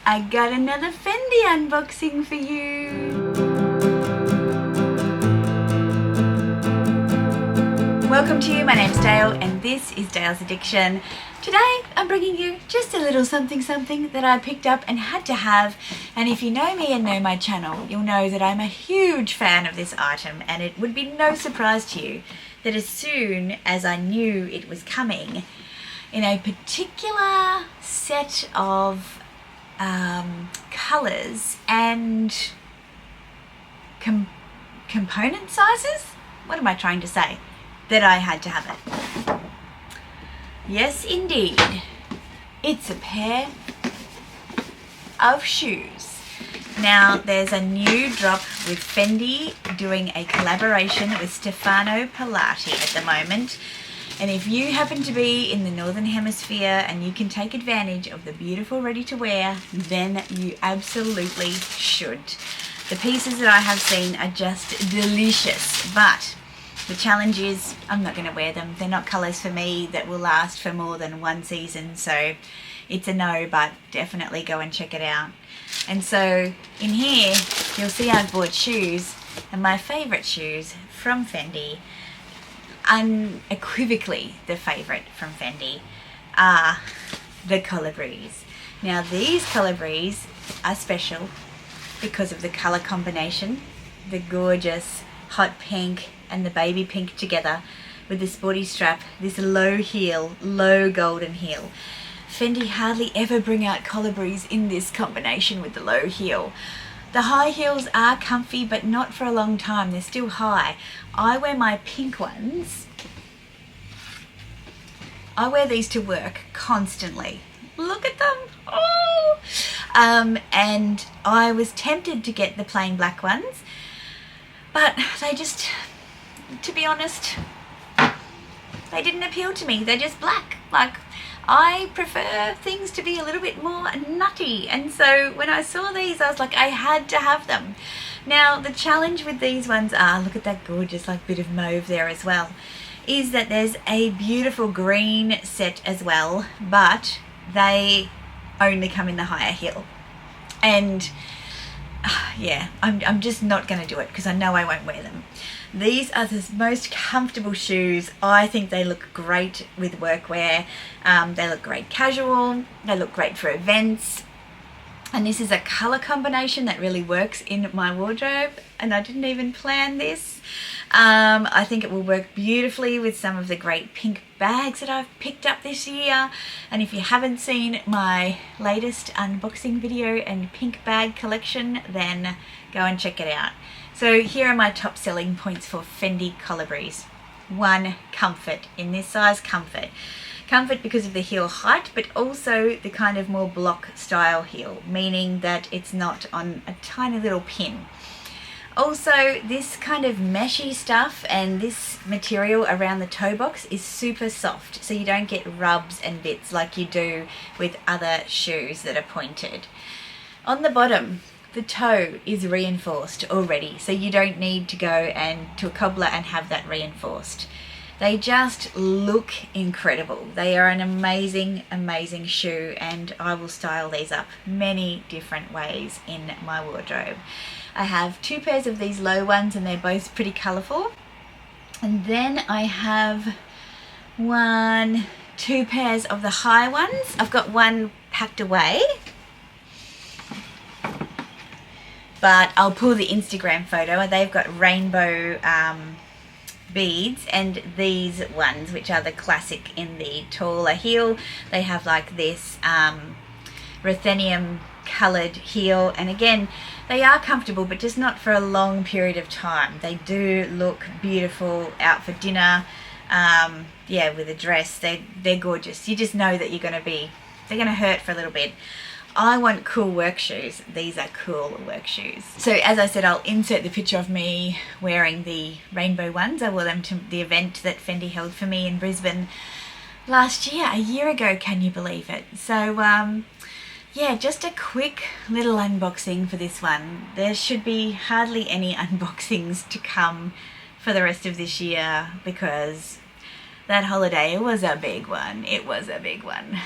I got another Fendi unboxing for you. Welcome to you, my name's Dale and this is Dale's Addiction. Today I'm bringing you just a little something that I picked up and had to have, and if you know me and know my channel, you'll know that I'm a huge fan of this item, and it would be no surprise to you that as soon as I knew it was coming in a particular set of colours and component sizes, what am I trying to say, that I had to have it. Yes, indeed. It's a pair of shoes. Now, there's a new drop with Fendi doing a collaboration with Stefano Pilati at the moment. And if you happen to be in the Northern Hemisphere and you can take advantage of the beautiful ready-to-wear, then you absolutely should. The pieces that I have seen are just delicious, but the challenge is I'm not going to wear them. They're not colours for me that will last for more than one season, so it's a no, but definitely go and check it out. And so in here you'll see I've bought shoes, and my favourite shoes from Fendi, unequivocally the favourite from Fendi, are the Colibris. Now these Colibris are special because of the colour combination, the gorgeous hot pink and the baby pink together with the sporty strap, this low heel, low golden heel. Fendi hardly ever bring out Colibris in this combination with the low heel. The high heels are comfy, but not for a long time. They're still high. I wear my pink ones. I wear these to work constantly. Look at them. Oh! And I was tempted to get the plain black ones, but they just, to be honest, they didn't appeal to me. They're just black. Like, I prefer things to be a little bit more nutty, and so when I saw these I was like, I had to have them. Now the challenge with these ones are, look at that gorgeous like bit of mauve there as well, is that there's a beautiful green set as well, but they only come in the higher heel, and yeah, I'm just not going to do it because I know I won't wear them. These are the most comfortable shoes. I think they look great with workwear. They look great casual. They look great for events. And this is a colour combination that really works in my wardrobe. And I didn't even plan this. I think it will work beautifully with some of the great pink bags that I've picked up this year. And if you haven't seen my latest unboxing video and pink bag collection, then go and check it out. So here are my top selling points for Fendi Colibris. 1, comfort. In this size, comfort. Comfort because of the heel height, but also the kind of more block style heel, meaning that it's not on a tiny little pin. Also, this kind of meshy stuff and this material around the toe box is super soft, so you don't get rubs and bits like you do with other shoes that are pointed. On the bottom, the toe is reinforced already, so you don't need to go and to a cobbler and have that reinforced. They just look incredible. They are an amazing, amazing shoe, and I will style these up many different ways in my wardrobe. I have 2 pairs of these low ones, and they're both pretty colourful. And then I have 2 pairs of the high ones. I've got one packed away, but I'll pull the Instagram photo, and they've got rainbow beads, and these ones, which are the classic in the taller heel, they have like this ruthenium coloured heel, and again they are comfortable, but just not for a long period of time. They do look beautiful out for dinner, yeah, with a dress. They're gorgeous. You just know that they're gonna hurt for a little bit. I want cool work shoes. These are cool work shoes. So as I said, I'll insert the picture of me wearing the rainbow ones. I wore them to the event that Fendi held for me in Brisbane last year, a year ago, can you believe it? So yeah, just a quick little unboxing for this one. There should be hardly any unboxings to come for the rest of this year because that holiday was a big one. It was a big one.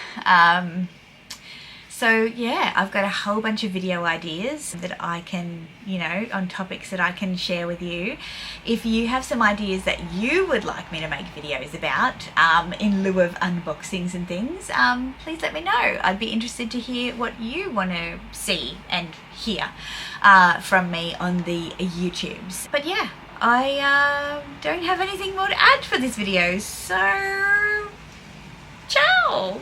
So yeah, I've got a whole bunch of video ideas that I can, you know, on topics that I can share with you. If you have some ideas that you would like me to make videos about in lieu of unboxings and things, please let me know. I'd be interested to hear what you want to see and hear from me on the YouTubes. But yeah, I don't have anything more to add for this video, so ciao!